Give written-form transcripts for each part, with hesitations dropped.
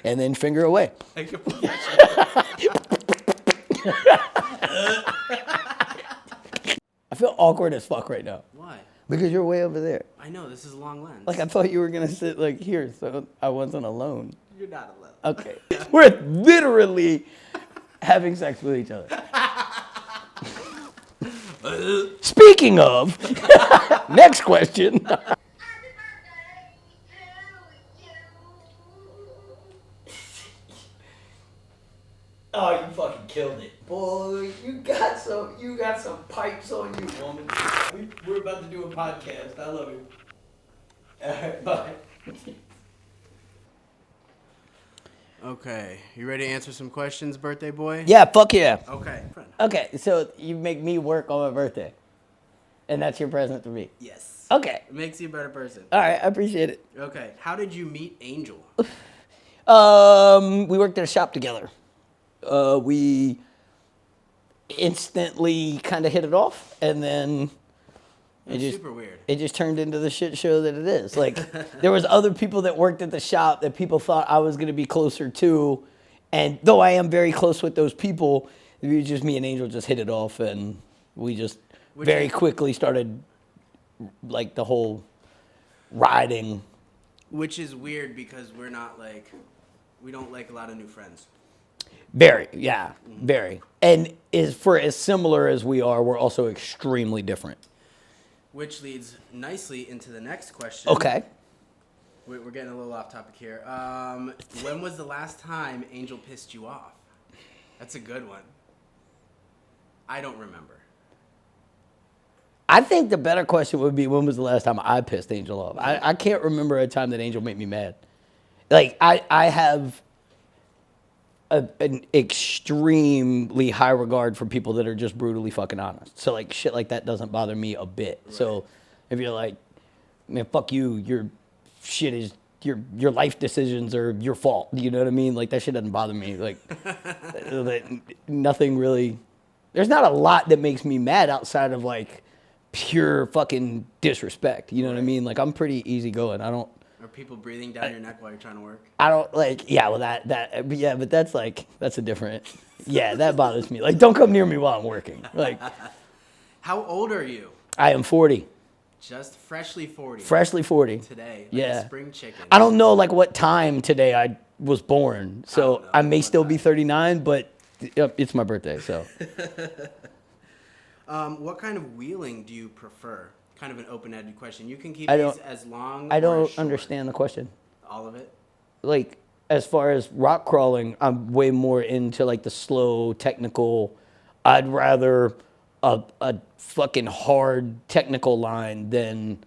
and then finger away. Like a professional. I feel awkward as fuck right now. Why? Because you're way over there. I know, this is a long lens. Like, I thought you were going to sit, like, here, so I wasn't alone. You're not alone. Okay. We're literally having sex with each other. Speaking of, next question. Oh, you fucking killed it. Boy, you got some pipes on you, woman. We're about to do a podcast. I love you. All right, bye. Okay, you ready to answer some questions, birthday boy? Yeah, fuck yeah. Okay. Okay, so you make me work on my birthday. And that's your present to me. Yes. Okay. It makes you a better person. All right, I appreciate it. Okay, how did you meet Angel? We worked at a shop together. We instantly kind of hit it off, and then It's super weird. It just turned into the shit show that it is. Like, there was other people that worked at the shop that people thought I was going to be closer to, and though I am very close with those people, it was just me and Angel just hit it off, and we just very quickly started, like, the whole riding. Which is weird because we don't like a lot of new friends. Very, yeah, very. And as similar as we are, we're also extremely different. Which leads nicely into the next question. Okay. We're getting a little off topic here. When was the last time Angel pissed you off? That's a good one. I don't remember. I think the better question would be, when was the last time I pissed Angel off? I can't remember a time that Angel made me mad. Like, I have an extremely high regard for people that are just brutally fucking honest. So, like, shit like that doesn't bother me a bit. Right. So if you're like, man, fuck you, your shit is, your life decisions are your fault. You know what I mean? Like, that shit doesn't bother me. Like, nothing really, there's not a lot that makes me mad outside of, like, pure fucking disrespect. You know what I mean? Like, I'm pretty easygoing. Are people breathing down your neck while you're trying to work? I don't, like, yeah, well, but that's like, that's a different, yeah, that bothers me. Like, don't come near me while I'm working. Like, how old are you? I am 40. Just freshly 40. Freshly 40. Today. Like yeah. A spring chicken. I don't know, like, what time today I was born. So I may still be 39, but it's my birthday, so. What kind of wheeling do you prefer? Kind of an open-ended question. You can keep these as long or I don't short. understand the question. All of it? Like, as far as rock crawling, I'm way more into, like, the slow, technical. I'd rather a fucking hard technical line than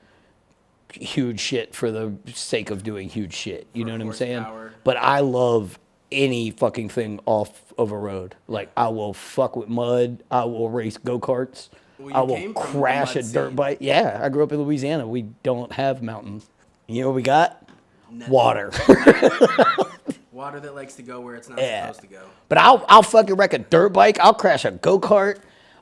huge shit for the sake of doing huge shit. You know what I'm saying? But I love any fucking thing off of a road. Like, I will fuck with mud. I will race go-karts. Well, I will crash a dirt bike. Yeah, I grew up in Louisiana. We don't have mountains. You know what we got? Nothing. Water. Water that likes to go where it's not supposed to go. But I'll fucking wreck a dirt bike. I'll crash a go-kart.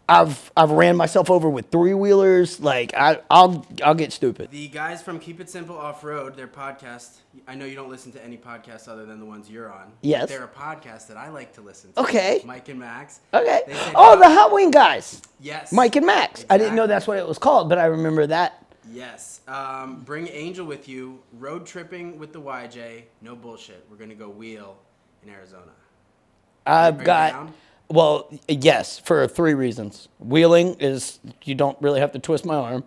I've ran myself over with three-wheelers. Like, I'll get stupid. The guys from Keep It Simple Off-Road, their podcast, I know you don't listen to any podcasts other than the ones you're on. Yes. They're a podcast that I like to listen to. Okay. Mike and Max. Okay. Oh, the Hot Wing guys. Yes. Mike and Max. Exactly. I didn't know that's what it was called, but I remember that. Yes. Bring Angel with you. Road tripping with the YJ. No bullshit. We're going to go wheel in Arizona. I've got... Well, yes, for 3 reasons. Wheeling is, you don't really have to twist my arm.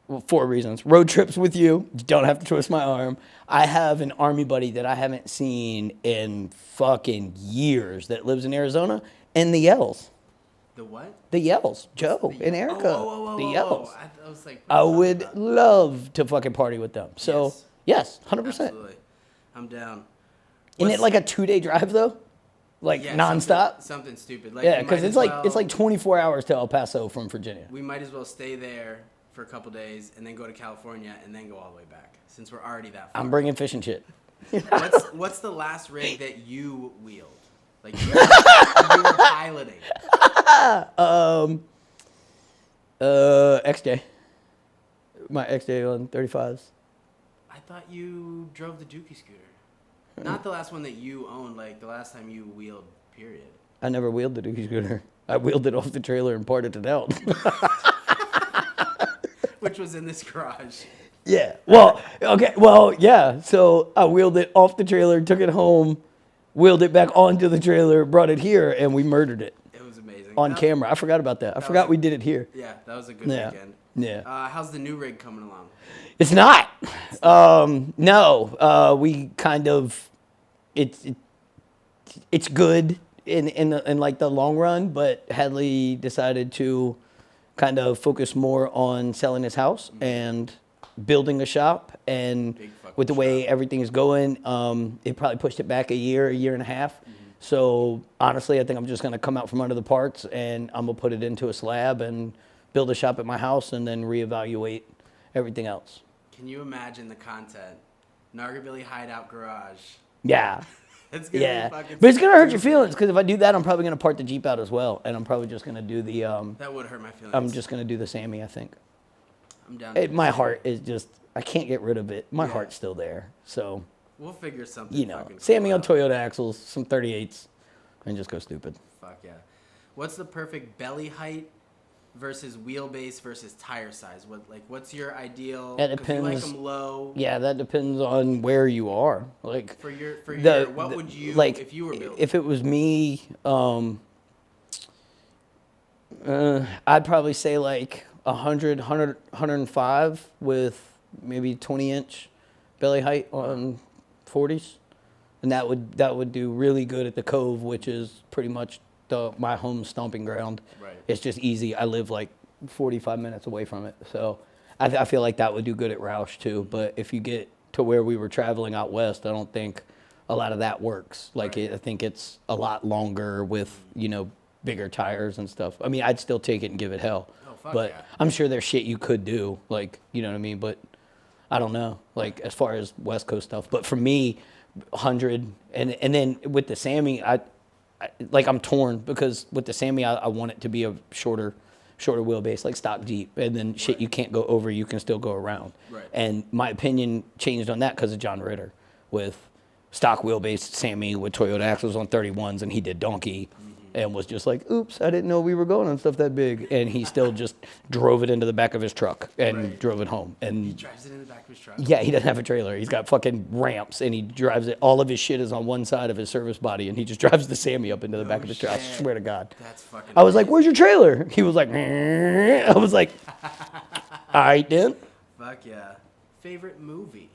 Well, 4 reasons. Road trips with you don't have to twist my arm. I have an army buddy that I haven't seen in fucking years that lives in Arizona, and the Yells. The what? The Yells. Joe and Erica. The Yells. I was like, I would love to fucking party with them. So, yes 100%. Absolutely. I'm down. Isn't it like a 2-day drive, though? Like, nonstop? Something stupid. Like, yeah, because it's like 24 hours to El Paso from Virginia. We might as well stay there for a couple days and then go to California and then go all the way back, since we're already that far. I'm bringing fish and shit. What's the last rig that you wheeled? Like, you were piloting. XJ. My XJ on 35s. I thought you drove the Dookie scooter. Not the last one that you owned, like the last time you wheeled, period. I never wheeled the Dookie scooter. I wheeled it off the trailer and parted it out. Which was in this garage. Yeah. Well, okay. Well, yeah. So I wheeled it off the trailer, took it home, wheeled it back onto the trailer, brought it here, and we murdered it. It was amazing. On camera. I forgot about that. I forgot we did it here. Yeah, that was a good Yeah. weekend. Yeah. How's the new rig coming along? It's not. No. We kind of. It's good in like the long run, but Hadley decided to kind of focus more on selling his house and building a shop. And with the way everything is going, it probably pushed it back a year and a half. So honestly, I think I'm just going to come out from under the parts and I'm going to put it into a slab and build a shop at my house and then reevaluate everything else. Can you imagine the content? Nargabilly Hideout Garage. Yeah. It's gonna be fucking but it's going to hurt your stupid. feelings because if I do that, I'm probably going to part the Jeep out as well. And I'm probably just going to do the, That would hurt my feelings. I'm just going to do the Sammy, I think. I'm down to My heart is just, I can't get rid of it. My heart's still there. So, We'll figure something. you know, fucking cool Sammy on out. Toyota axles, some 38s, and just go stupid. Fuck yeah. What's the perfect belly height versus wheelbase versus tire size? What's your ideal? That 'Cause you like depends. them low. Yeah, that depends on where you are. Like, For your what the- would you like, if you were building? If it was me, I'd probably say like 105 with maybe 20-inch belly height on 40s, and that would do really good at the Cove, which is pretty much my home stomping ground. Right. It's just easy. I live like 45 minutes away from it, so I feel like that would do good at Roush too. But if you get to where we were traveling out west, I don't think a lot of that works. Like I think it's a lot longer with bigger tires and stuff. I mean, I'd still take it and give it hell. Oh, fuck but yeah. I'm sure there's shit you could do, like, you know what I mean? But I don't know, like, as far as West Coast stuff. But for me, 100, and then with the Sammy, I'm torn because with the Sammy, I want it to be a shorter wheelbase, like stock Jeep. And then shit you can't go over, you can still go around. Right. And my opinion changed on that because of John Ritter with stock wheelbase Sammy with Toyota axles on 31s, and he did donkey. And was just like, oops, I didn't know we were going on stuff that big. And he still just drove it into the back of his truck and drove it home. He And drives it in the back of his truck. yeah, he doesn't have a trailer. He's got fucking ramps and he drives it. All of his shit is on one side of his service body and he just drives the Sammy up into the back of his truck. I shit. swear to God. That's fucking. I was like, amazing. where's your trailer? He was like, I was like, all right then. Fuck yeah. Favorite movie?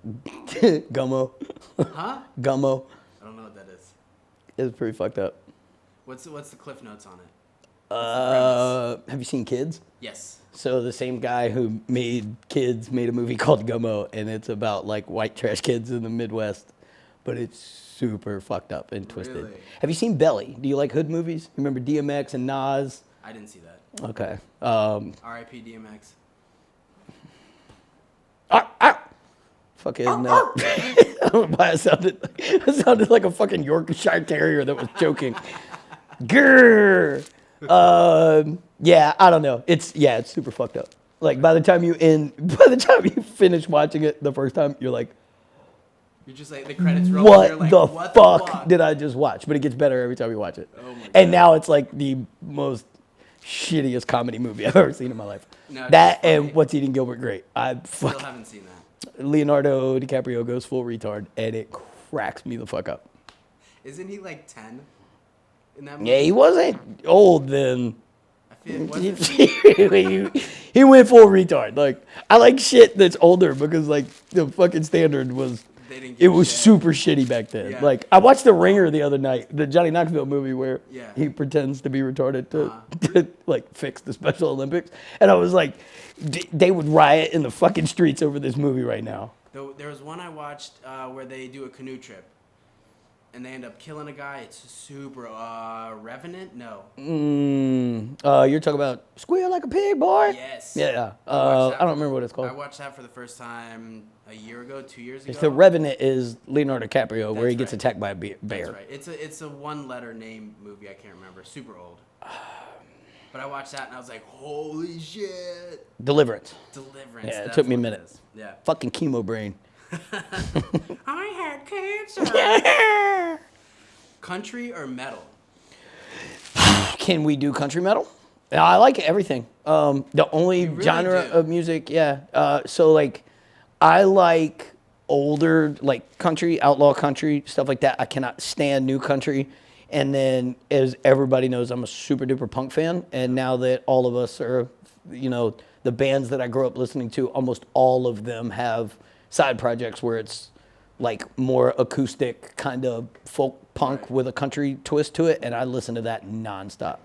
Gummo. Huh? Gummo. I don't know what that is. It was pretty fucked up. What's the cliff notes on it? Have you seen Kids? Yes. So the same guy who made Kids made a movie called Gummo, and it's about like white trash kids in the Midwest, but it's super fucked up and twisted. Really? Have you seen Belly? Do you like hood movies? Remember DMX and Nas? I didn't see that. Okay. R.I.P. DMX. Fucking. I don't know why I sounded like a fucking Yorkshire Terrier that was choking. Grrr. Yeah, I don't know. It's super fucked up. Like by the time you finish watching it the first time, you're like, You're just like the credits roll. and you're what like, the what fuck did I just watch? But it gets better every time you watch it. Oh my And God. now it's like the most shittiest comedy movie I've ever seen in my life. No, it's That funny. and What's Eating Gilbert Grape. Still haven't seen that. Leonardo DiCaprio goes full retard, and it cracks me the fuck up. Isn't he like 10 in that movie? Yeah, he wasn't old then. I feel wasn't He went full retard. Like, I like shit that's older because like the fucking standard was. they didn't It give a was shit. super shitty back then. Yeah. Like, I watched The Ringer the other night, the Johnny Knoxville movie where Yeah. he pretends to be retarded to like fix the Special Olympics, and I was like, they would riot in the fucking streets over this movie right now. There was one I watched where they do a canoe trip, and they end up killing a guy. It's super Revenant. No. You're talking about Squeal Like a Pig, boy. Yes. Yeah. I watched that I don't remember what it's I called. watched that for the first time a year ago, 2 years ago. It's The Revenant is Leonardo DiCaprio where he That's gets right. attacked by a bear. That's right. It's a one-letter name movie. I can't remember. Super old. But I watched that and I was like, holy shit. Deliverance. Deliverance. Yeah, it that's took me a what minute. is. Yeah. Fucking chemo brain. I had cancer. Country or metal? Can we do country metal? Yeah, I like everything. The only really genre do. of music, yeah. So like, I like older, like country, outlaw country, stuff like that. I cannot stand new country. And then, as everybody knows, I'm a super duper punk fan. And now that all of us are, the bands that I grew up listening to, almost all of them have side projects where it's like more acoustic kind of folk punk Right. with a country twist to it. And I listen to that nonstop.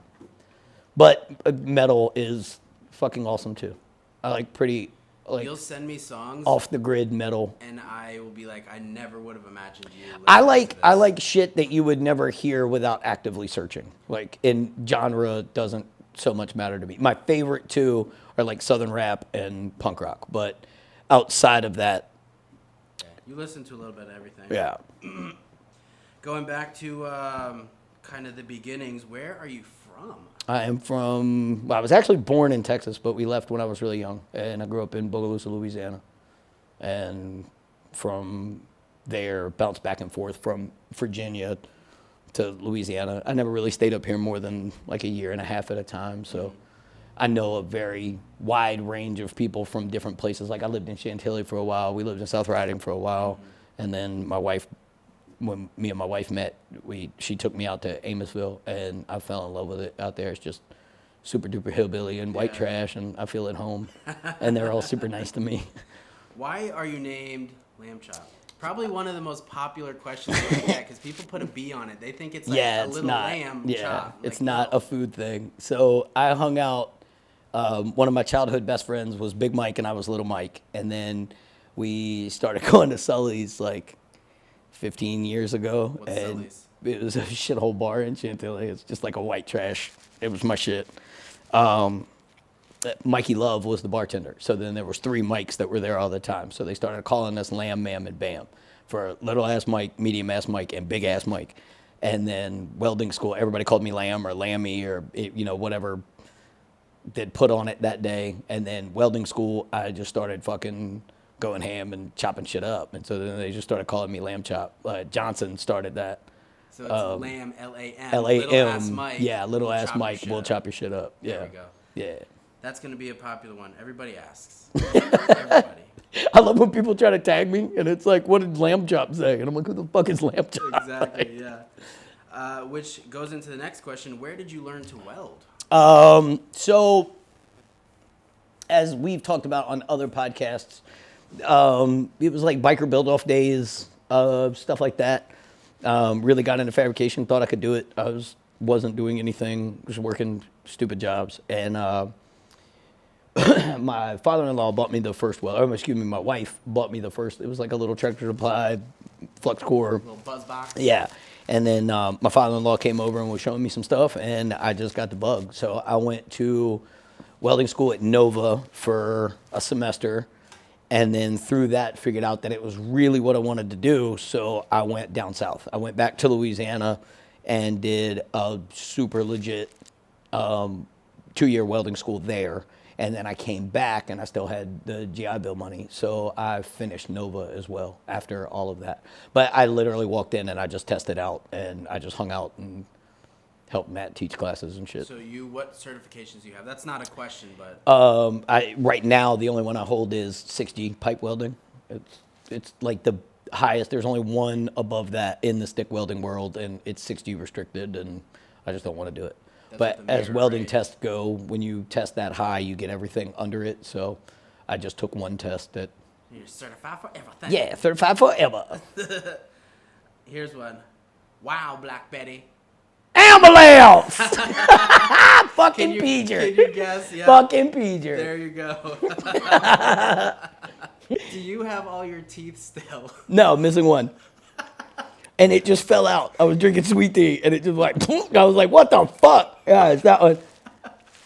But metal is fucking awesome too. I like pretty You'll send me songs, off the grid metal. and I will be like, I never would have imagined you. I listening to I this. like shit that you would never hear without actively searching. Like, in genre doesn't so much matter to me. My favorite two are like southern rap and punk rock, but outside of that, You listen to a little bit of everything. yeah. Going back to kind of the beginnings, where are you from? I am from. Well, I was actually born in Texas, but we left when I was really young, and I grew up in Bogalusa, Louisiana, and from there bounced back and forth from Virginia to Louisiana. I never really stayed up here more than like a year and a half at a time, so I know a very wide range of people from different places. Like, I lived in Chantilly for a while. We lived in South Riding for a while, and then my wife. When me and my wife met, she took me out to Amosville, and I fell in love with it out there. It's just super duper hillbilly and white Yeah. trash, and I feel at home. And they're all super nice to me. Why are you named Lamchop? Probably one of the most popular questions we get because people put a B on it. They think it's like Yeah, a it's little not. lamb Yeah, chop. it's Like, not no. a food thing. So I hung out. One of my childhood best friends was Big Mike, and I was Little Mike. And then we started going to Sully's like 15 years ago. What's and Sully's? It was a shithole bar in Chantilly. It's just like a white trash. It was my shit. Mikey Love was the bartender. So then there was 3 Mikes that were there all the time. So they started calling us Lamb, Ma'am, and Bam for little ass Mike, medium ass Mike, and big ass Mike. And then welding school, everybody called me Lamb or Lammy or whatever they'd put on it that day. And then welding school, I just started fucking going ham and chopping shit up. And so then they just started calling me Lamb Chop. Johnson started that. So it's Lamb, L-A-M. L-A-M. Little ass Mike. Yeah, little will ass chop your Mike shit will up. chop your shit up. Yeah. There we go. Yeah. That's going to be a popular one. Everybody asks. Everybody. I love when people try to tag me, and it's like, what did Lamb Chop say? And I'm like, who the fuck is Lamb Chop? Exactly, yeah. Which goes into the next question. Where did you learn to weld? So, as we've talked about on other podcasts, it was like biker build-off days, stuff like that. Really got into fabrication, thought I could do it. Wasn't doing anything, was working stupid jobs. And my father-in-law bought me the first my wife bought me the first. It was like a little tractor supply flux core. Little buzz box? Yeah. And then my father-in-law came over and was showing me some stuff, and I just got the bug. So I went to welding school at Nova for a semester, and then through that figured out that it was really what I wanted to do. So I went down south. I went back to Louisiana and did a super legit 2-year welding school there. And then I came back and I still had the GI Bill money. So I finished Nova as well after all of that. But I literally walked in and I just tested out and I just hung out and helped Matt teach classes and shit. So what certifications do you have? That's not a question, but Right now, the only one I hold is 60 pipe welding. It's like the highest. There's only one above that in the stick welding world, and it's 60 restricted, and I just don't want to do it. That's But what the as mirror welding rate- tests go, when you test that high, you get everything under it. So I just took one test that, you're certified for everything. yeah, 35 forever. Here's one. Wow, Black Betty. Ambulance! Can Fucking you, Peter. can you guess? Yeah. Fucking Peter. There you go. Do you have all your teeth still? No, missing one. And it just fell out. I was drinking sweet tea, and it just like, I was like, what the fuck? Yeah, it's that one.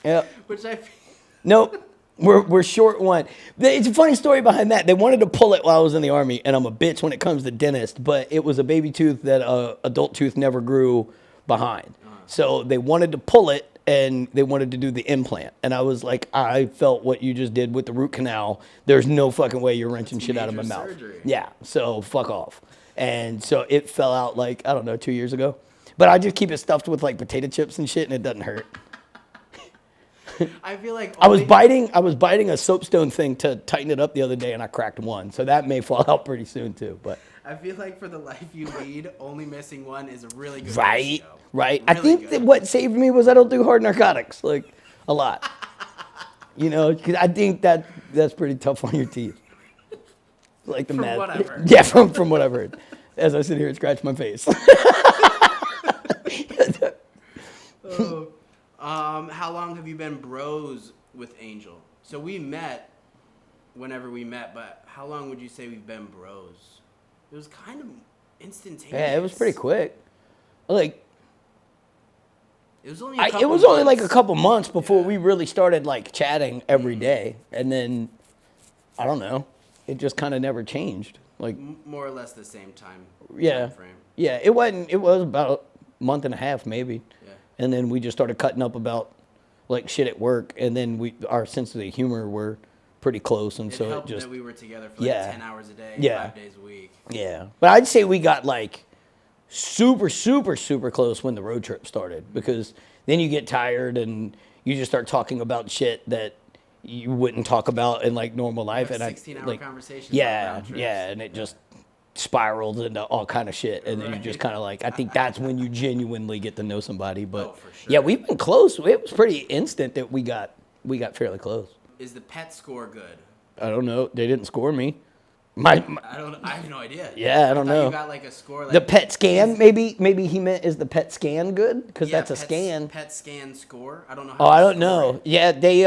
Yeah. Which I Nope. We're short one. It's a funny story behind that. They wanted to pull it while I was in the Army, and I'm a bitch when it comes to dentist, but it was a baby tooth that adult tooth never grew behind. So they wanted to pull it, and they wanted to do the implant. And I was like, I felt what you just did with the root canal. There's no fucking way you're wrenching shit out of my mouth. Surgery. Yeah, so fuck off. And so it fell out like, I don't know, 2 years ago. But I just keep it stuffed with like potato chips and shit, and it doesn't hurt. I feel like I was biting a soapstone thing to tighten it up the other day, and I cracked one. So that may fall out pretty soon too. But I feel like for the life you lead, only missing one is a really good right. ratio. Really I think good. that what saved me was I don't do hard narcotics like a lot. You know, because I think that's pretty tough on your teeth. Like the From what I've heard. Yeah, from what I've heard. As I sit here and scratch my face. How long have you been bros with Angel? So we met whenever we met, but how long would you say we've been bros? It was kind of instantaneous. Yeah, it was pretty quick. Like it was only like a couple months before we really started like chatting every day, and then I don't know, it just kind of never changed. Like more or less the same time. Yeah, frame. Yeah. It was about a month and a half maybe. Yeah. And then we just started cutting up about like shit at work, and then our sense of the humor were pretty close, and so helped it just that we were together for like 10 hours a day, 5 days a week. Yeah, but I'd say we got like super close when the road trip started, because then you get tired and you just start talking about shit that you wouldn't talk about in like normal life, like and 16-hour conversations. Yeah, and it just spirals into all kind of shit, and then you just kind of like, I think that's when you genuinely get to know somebody. But for sure. Yeah, we've been close. It was pretty instant that we got fairly close. Is the pet score good? I don't know. They didn't score me. I have no idea. Yeah, I don't know. You got like a score. Like, the pet scan, maybe he meant, is the pet scan good? Because that's a scan. Pet scan score. I don't know. I don't know. Yeah, they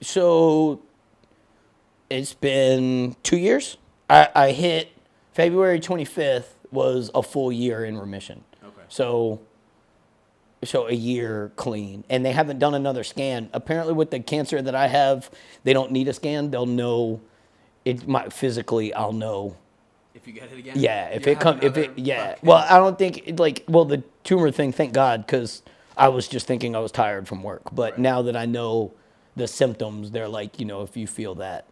So it's been 2 years. I hit February 25th was a full year in remission. Okay. So a year clean, and they haven't done another scan. Apparently, with the cancer that I have, they don't need a scan. They'll know it. Physically, I'll know. If you get it again. Yeah, Well, I don't think the tumor thing. Thank God, because I was just thinking I was tired from work. But now that I know the symptoms, they're like, if you feel that,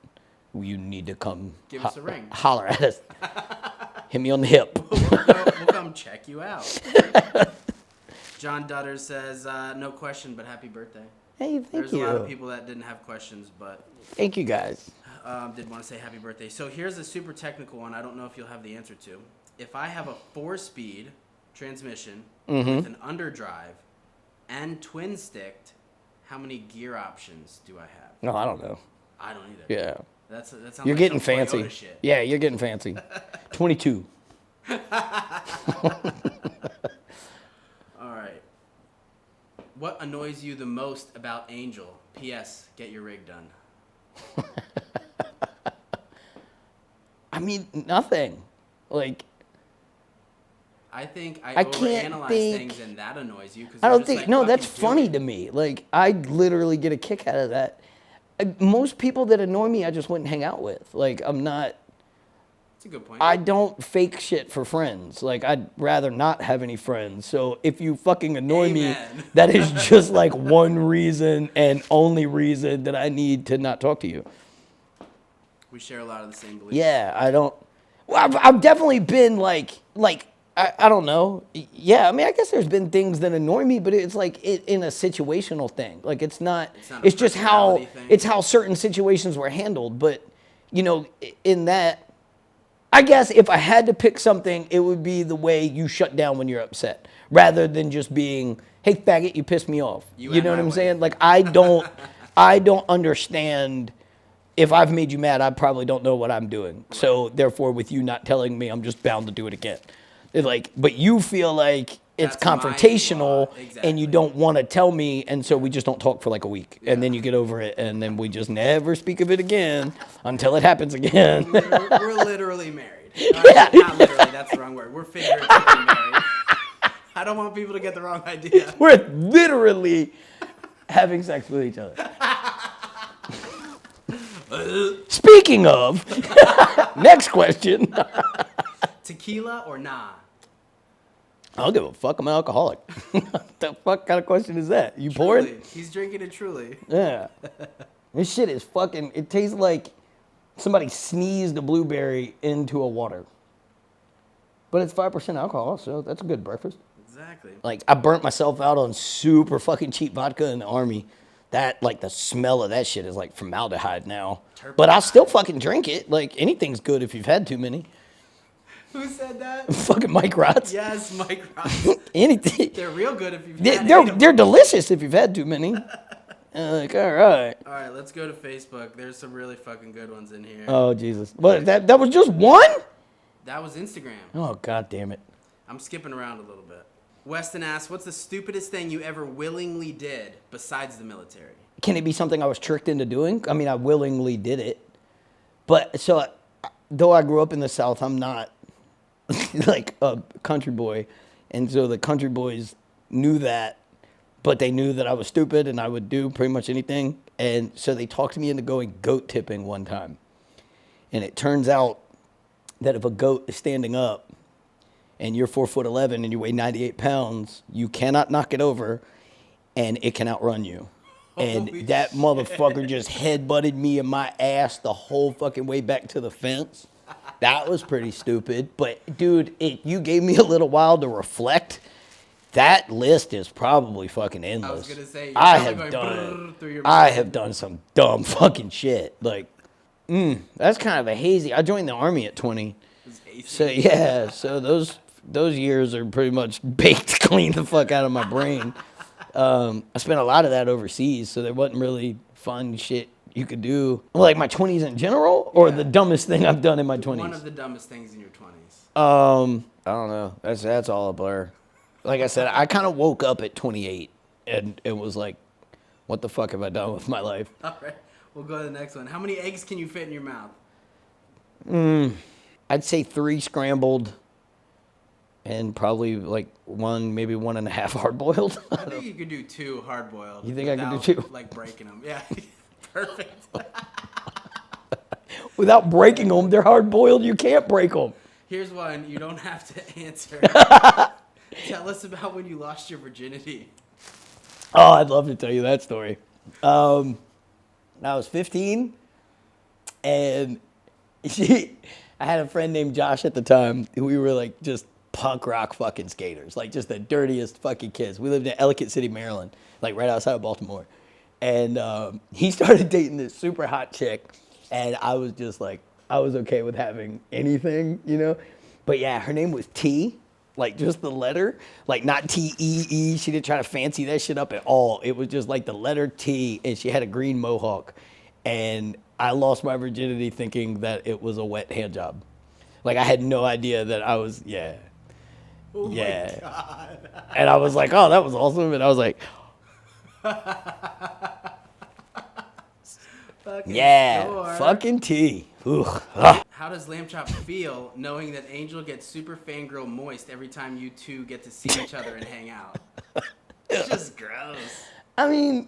you need to come. Give us a ring. Holler at us. Hit me on the hip. We'll come check you out. John Dutter says, no question, but happy birthday. Hey, thank There's you. There's a lot of people that didn't have questions, but... Thank you, guys. Did want to say happy birthday. So here's a super technical one I don't know if you'll have the answer to. If I have a 4-speed transmission with an underdrive and twin-sticked, how many gear options do I have? No, I don't know. I don't either. Yeah. That sounds You're like getting some fancy. Toyota shit. Yeah, you're getting fancy. 22. All right. What annoys you the most about Angel? P.S. Get your rig done. I mean, nothing. Like, I think I can't overanalyze think- things, and that annoys you. I don't think, no, that's funny to me. Like, I literally get a kick out of that. Most people that annoy me, I just wouldn't hang out with. Like, I'm not. That's a good point. I don't fake shit for friends. Like, I'd rather not have any friends. So if you fucking annoy me, that is just like one reason and only reason that I need to not talk to you. We share a lot of the same beliefs. Yeah, I don't. Well, I've definitely been like I don't know. Yeah, I mean, I guess there's been things that annoy me, but it's like in a situational thing. Like it's not. It's just how it's how certain situations were handled. But in that, I guess if I had to pick something, it would be the way you shut down when you're upset, rather than just being, "Hey, faggot, you pissed me off." You know what I'm saying? Like I don't understand. If I've made you mad, I probably don't know what I'm doing. Right. So therefore, with you not telling me, I'm just bound to do it again. But you feel like it's confrontational, and you don't want to tell me, and so we just don't talk for like a week, and then you get over it, and then we just never speak of it again until it happens again. We're literally married. Not literally, that's the wrong word. We're figuratively married. I don't want people to get the wrong idea. We're literally having sex with each other. Speaking of, next question. Tequila or nah? I don't give a fuck. I'm an alcoholic. What the fuck kind of question is that? You pouring? Truly. He's drinking it truly. Yeah. This shit is fucking, it tastes like somebody sneezed a blueberry into a water. But it's 5% alcohol, so that's a good breakfast. Exactly. Like, I burnt myself out on super fucking cheap vodka in the Army. That, like, the smell of that shit is like formaldehyde now. But I still fucking drink it. Like, anything's good if you've had too many. Who said that? Fucking Mike Rotz. Yes, Mike Rotz. Anything. They're real good if you've had They're delicious if you've had too many. Like, all right. All right, let's go to Facebook. There's some really fucking good ones in here. Oh, Jesus. What, that was just one? That was Instagram. Oh, God damn it. I'm skipping around a little bit. Weston asks, what's the stupidest thing you ever willingly did besides the military? Can it be something I was tricked into doing? I mean, I willingly did it. But, so, though I grew up in the South, I'm not like a country boy. And so the country boys knew that, but they knew that I was stupid and I would do pretty much anything. And so they talked me into going goat tipping one time. And it turns out that if a goat is standing up and you're 4'11" and you weigh 98 pounds, you cannot knock it over and it can outrun you. And Holy that shit. motherfucker just headbutted me in my ass the whole fucking way back to the fence. That was pretty stupid. But, dude, you gave me a little while to reflect. That list is probably fucking endless. I was going to say, I have done some dumb fucking shit. Like, that's kind of a hazy. I joined the Army at 20. So, yeah, so those years are pretty much baked clean the fuck out of my brain. I spent a lot of that overseas, so there wasn't really fun shit you could do. Like my 20s in general, or the dumbest thing I've done in my 20s? One of the dumbest things in your 20s. I don't know. That's all a blur. Like I said, I kind of woke up at 28, and it was like, what the fuck have I done with my life? All right, we'll go to the next one. How many eggs can you fit in your mouth? I'd say 3 scrambled, and probably like 1, maybe 1.5 hard-boiled. I think you could do 2 hard-boiled. You think I could do 2? Like breaking them. Yeah, perfect. Without breaking them, they're hard-boiled. You can't break them. Here's one you don't have to answer. Tell us about when you lost your virginity. Oh, I'd love to tell you that story. I was 15, and I had a friend named Josh at the time. We were like just punk rock fucking skaters, like just the dirtiest fucking kids. We lived in Ellicott City, Maryland, like right outside of Baltimore. And he started dating this super hot chick, and I was just like, I was okay with having anything, you know? But yeah, her name was T. Like, just the letter, like, not T-E-E. She didn't try to fancy that shit up at all. It was just, like, the letter T, and she had a green mohawk. And I lost my virginity thinking that it was a wet hand job. Like, I had no idea that I was, Oh yeah. my God. And I was like, oh, that was awesome. And I was like, fucking T. How does Lamchop feel knowing that Angel gets super fangirl moist every time you two get to see each other and hang out? It's just gross. I mean,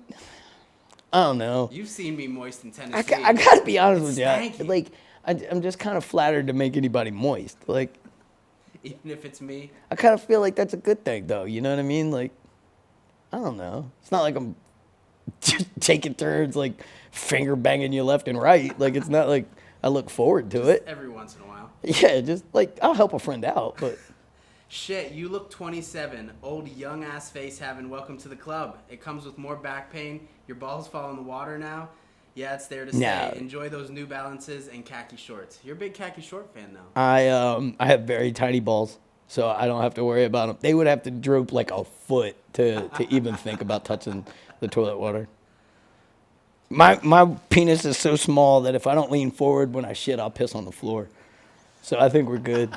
I don't know. You've seen me moist in Tennessee. I gotta be honest with you. stanky. Like, I'm just kind of flattered to make anybody moist. Like, Even if it's me. I kind of feel like that's a good thing, though. You know what I mean? Like, I don't know. It's not like I'm just taking turns, like, finger banging you left and right. Like, it's not like I look forward to it. Every once in a while. Yeah, just, like, I'll help a friend out, but... Shit, you look 27. Old young ass face having welcome to the club. It comes with more back pain. Your balls fall in the water now. Yeah, it's there to stay. No. Enjoy those New Balances and khaki shorts. You're a big khaki short fan now. I have very tiny balls, so I don't have to worry about them. They would have to droop like a foot to even think about touching the toilet water. My penis is so small that if I don't lean forward when I shit, I'll piss on the floor. So I think we're good.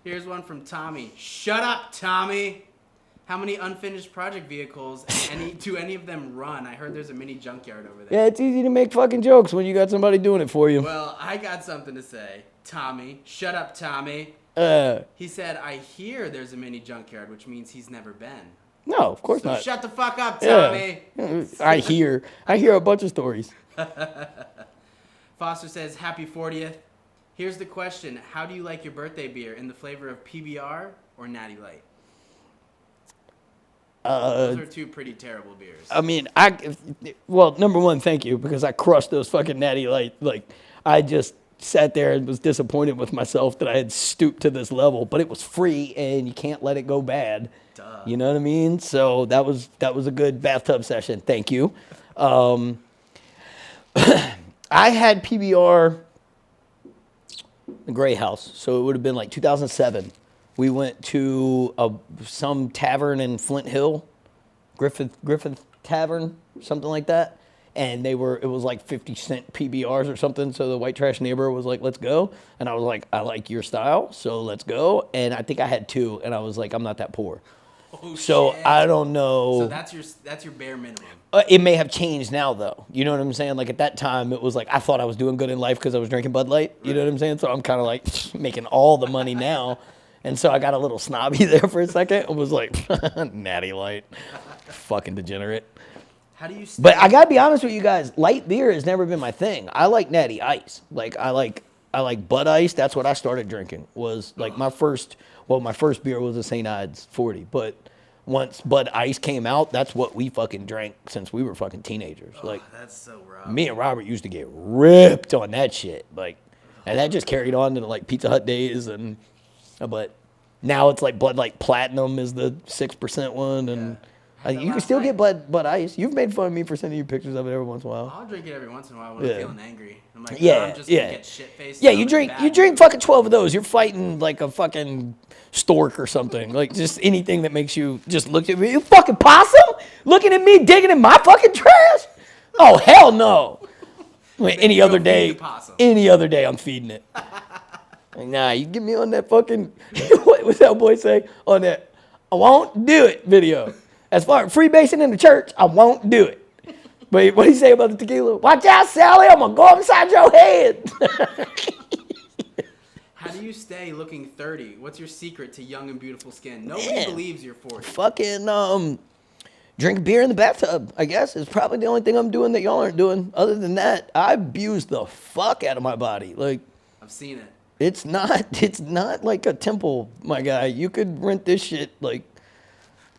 Here's one from Tommy. Shut up, Tommy. How many unfinished project vehicles do any of them run? I heard there's a mini junkyard over there. Yeah, it's easy to make fucking jokes when you got somebody doing it for you. Well, I got something to say. Tommy. Shut up, Tommy. He said, I hear there's a mini junkyard, which means he's never been. No, of course not. Shut the fuck up, Tommy. Yeah. I hear a bunch of stories. Foster says, happy 40th. Here's the question: how do you like your birthday beer? In the flavor of PBR or Natty Light? Those are two pretty terrible beers. I mean, well, number one, thank you, because I crushed those fucking Natty Light. Like, I just sat there and was disappointed with myself that I had stooped to this level, but it was free and you can't let it go bad. Duh. You know what I mean? So that was a good bathtub session. Thank you. I had PBR the Gray House, so it would have been like 2007. We went to some tavern in Flint Hill, Griffith Tavern, something like that. And it was like 50-cent PBRs or something. So the white trash neighbor was like, let's go. And I was like, I like your style, so let's go. And I think I had two, and I was like, I'm not that poor. Oh, so shit. I don't know. So that's your bare minimum. It may have changed now, though. You know what I'm saying? Like, at that time, it was like, I thought I was doing good in life because I was drinking Bud Light. You know what I'm saying? So I'm kind of like making all the money now. And so I got a little snobby there for a second and was like, Natty Light. Fucking degenerate. How do you stay? But I gotta be honest with you guys, light beer has never been my thing. I like Natty Ice. Like I like Bud Ice. That's what I started drinking. Was like my first beer was a St. Ides 40. But once Bud Ice came out, that's what we fucking drank since we were fucking teenagers. Like that's so rough. me and Robert used to get ripped on that shit. Like, and that just carried on to like Pizza Hut days but now it's like Bud Light Platinum is the 6% one and. You can still get Bud Ice. You've made fun of me for sending you pictures of it every once in a while. I'll drink it every once in a while when I'm feeling angry. I'm like, I'm just gonna get shit-faced. Yeah, you drink fucking 12 of those. You're fighting like a fucking stork or something. Like just anything that makes you just look at me. You fucking possum? Looking at me digging in my fucking trash? Oh, hell no. Wait, any other day I'm feeding it. Like, nah, you get me on that fucking, what was that boy say? On that, I won't do it video. As far as freebasing in the church, I won't do it. But what did he say about the tequila? Watch out, Sally, I'm going to go inside your head. How do you stay looking 30? What's your secret to young and beautiful skin? Nobody believes you're 40. Fucking drink beer in the bathtub, I guess, is probably the only thing I'm doing that y'all aren't doing. Other than that, I abuse the fuck out of my body. Like, I've seen it. It's not like a temple, my guy. You could rent this shit like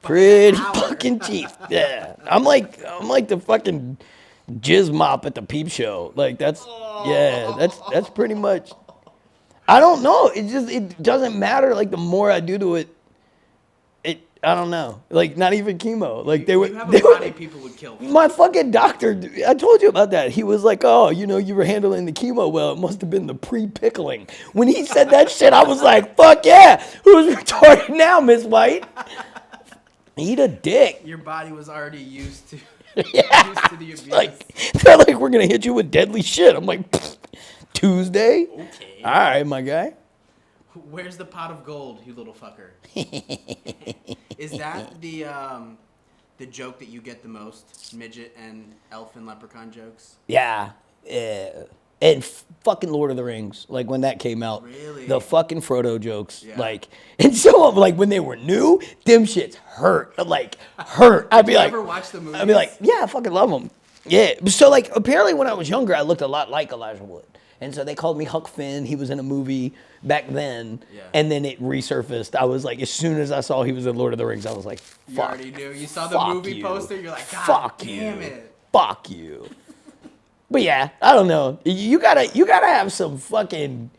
pretty fucking cheap. Yeah. I'm like the fucking jizz mop at the peep show. Like that's pretty much. I don't know. It doesn't matter. Like the more I do to it, I don't know. Like not even chemo. Like you have a body people would kill. My fucking doctor, I told you about that. He was like, oh, you were handling the chemo well. It must have been the pre-pickling. When he said that shit, I was like, fuck yeah. Who's retarded now, Miss White? Eat a dick. Your body was already used to, used to the abuse. They're like, we're going to hit you with deadly shit. I'm like, Tuesday? Okay. All right, my guy. Where's the pot of gold, you little fucker? Is that the joke that you get the most? Midget and elf and leprechaun jokes? Yeah. And fucking Lord of the Rings, like when that came out. Really? The fucking Frodo jokes. Yeah. Like, and so like when they were new, them shits hurt. Like, hurt. I'd be like. You ever watch the movies? I'd be like, yeah, I fucking love them. Yeah. So like, apparently when I was younger, I looked a lot like Elijah Wood. And so they called me Huck Finn. He was in a movie back then. Yeah. And then it resurfaced. I was like, as soon as I saw he was in Lord of the Rings, I was like, fuck. You already knew. You saw the movie poster, you're like, God fuck damn you. it. Fuck you. But yeah, I don't know. You gotta have some fucking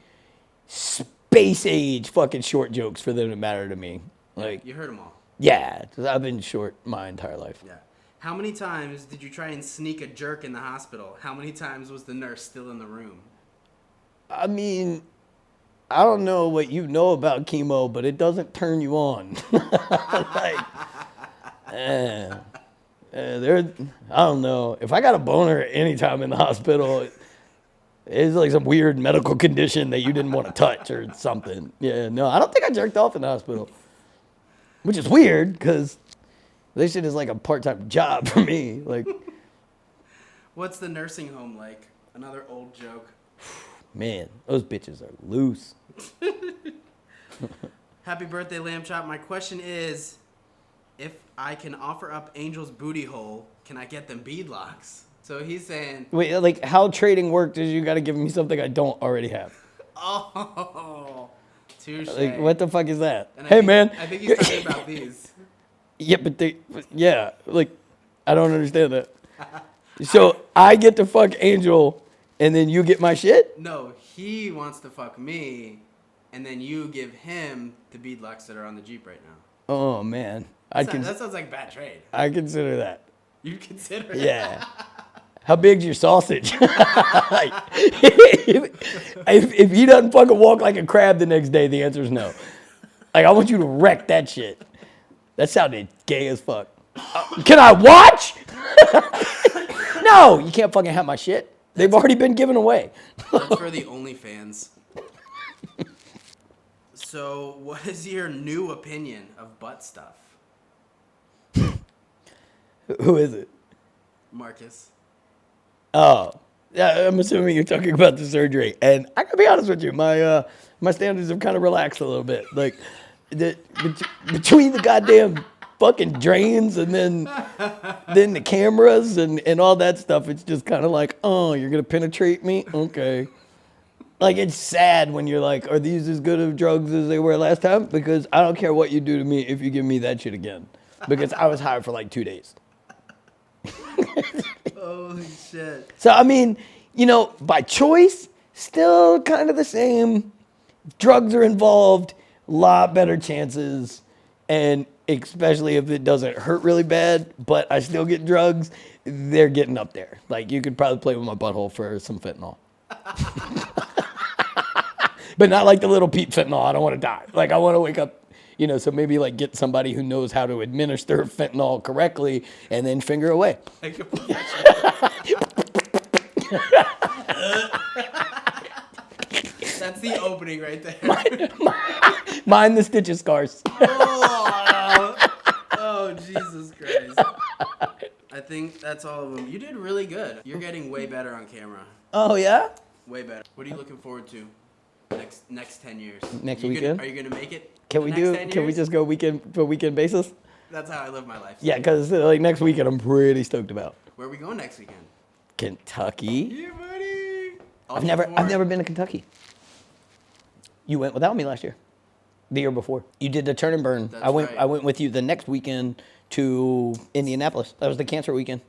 space age fucking short jokes for them to matter to me. Like you heard them all. Yeah, because I've been short my entire life. Yeah. How many times did you try and sneak a jerk in the hospital? How many times was the nurse still in the room? I mean, I don't know what you know about chemo, but it doesn't turn you on. Like, I don't know. If I got a boner at any time in the hospital, it's like some weird medical condition that you didn't want to touch or something. Yeah, no, I don't think I jerked off in the hospital, which is weird because this shit is like a part-time job for me. Like, what's the nursing home like? Another old joke. Man, those bitches are loose. Happy birthday, Lamchop. My question is, if I can offer up Angel's booty hole, can I get them beadlocks? So he's saying... Wait, like how trading worked is you got to give me something I don't already have. Oh, touche. Like, what the fuck is that? And Hey, man. I think he's talking about these. Yeah, yeah, like, I don't understand that. So I get to fuck Angel, and then you get my shit? No, he wants to fuck me, and then you give him the beadlocks that are on the Jeep right now. Oh, man. That sounds like bad trade. I consider that. You consider it? Yeah. How big's your sausage? Like, if he doesn't fucking walk like a crab the next day, the answer is no. Like, I want you to wreck that shit. That sounded gay as fuck. Can I watch? No, you can't fucking have my shit. They've already been given away. That's for the OnlyFans. So, what is your new opinion of butt stuff? Who is it? Marcus. Oh, yeah, I'm assuming you're talking about the surgery. And I gotta be honest with you, my standards have kind of relaxed a little bit. Like, between the goddamn fucking drains and then the cameras and all that stuff, it's just kind of like, oh, you're gonna penetrate me? Okay. Like, it's sad when you're like, are these as good of drugs as they were last time? Because I don't care what you do to me if you give me that shit again. Because I was high for like 2 days. Holy shit. So, I mean, you know, by choice, still kind of the same. Drugs are involved, a lot better chances. And especially if it doesn't hurt really bad, but I still get drugs, they're getting up there. Like, you could probably play with my butthole for some fentanyl. But not like the little Pete fentanyl. I don't want to die. Like, I want to wake up. You know, so maybe like get somebody who knows how to administer fentanyl correctly and then finger away. That's the opening right there. Mind the stitches scars. Oh, Jesus Christ. I think that's all of them. You did really good. You're getting way better on camera. Oh, yeah? Way better. What are you looking forward to next 10 years? Next weekend? Are you going to make it? Can we just go weekend basis? That's how I live my life. Yeah, because like next weekend I'm pretty stoked about. Where are we going next weekend? Kentucky. Yeah, buddy. I've never been to Kentucky. You went without me last year. The year before. You did the turn and burn. That's I went right. I went with you the next weekend to Indianapolis. That was the cancer weekend.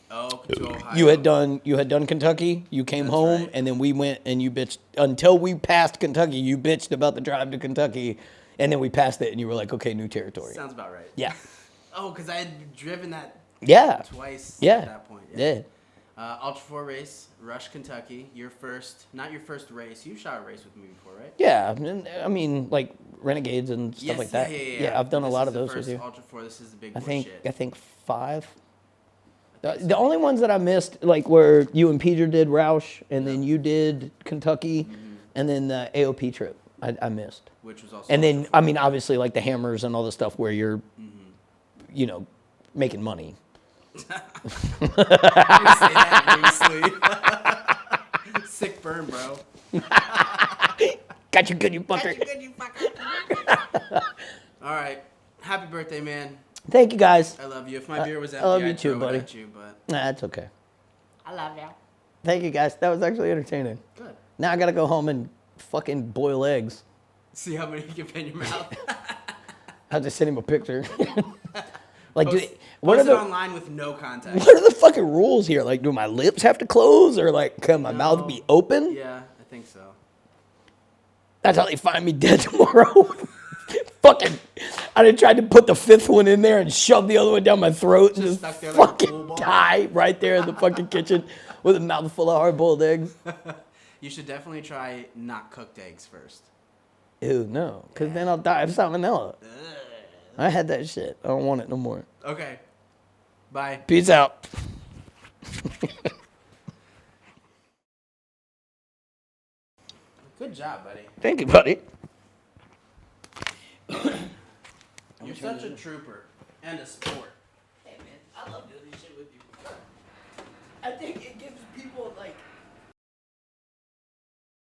Oh, to Ohio. You had done Kentucky. You came That's home, right. and then we went and you bitched until we passed Kentucky. You bitched about the drive to Kentucky, and then we passed it, and you were like, "Okay, new territory." Sounds about right. Yeah. Oh, because I had driven that Yeah. twice Yeah. at that point. Yeah. Ultra 4 race, Rush, Kentucky. Not your first race. You shot a race with me before, right? Yeah. And, I mean, like Renegades and stuff Yes, like that. Yeah. I've done a This lot is of those the with first you. Ultra 4. This is the big I boy think shit. 5. The only ones that I missed, like where you and Peter did Roush, and then you did Kentucky, and then the AOP trip I missed. Which was also And then, Ultra 4. I mean, obviously, like the hammers and all the stuff where you're, you know, making money. You say that loosely. Sick burn, bro. Got you good, you fucker. All right. Happy birthday, man. Thank you, guys. I love you. If my beer was empty, I love you I'd too, throw buddy. it at you, but Nah, that's okay. I love you. Thank you, guys. That was actually entertaining. good. Now I gotta go home and fucking boil eggs. See how many you can fit in your mouth. I'll just send him a picture. Like, Post what are it the online with no context. what are the fucking rules here? Like, do my lips have to close, or like, can my mouth be open? Yeah, I think so. That's how they find me dead tomorrow. Fucking, I done tried to put the 5th one in there and shove the other one down my throat and just stuck there like a pool fucking ball. die right there in the fucking kitchen with a mouth full of hard-boiled eggs. You should definitely try not cooked eggs first. Ew, no, because then I'll die of salmonella. I had that shit. I don't want it no more. Okay. Bye. Peace out. Good job, buddy. Thank you, buddy. You're such a trooper and a sport. Hey, man, I love doing this shit with you. I think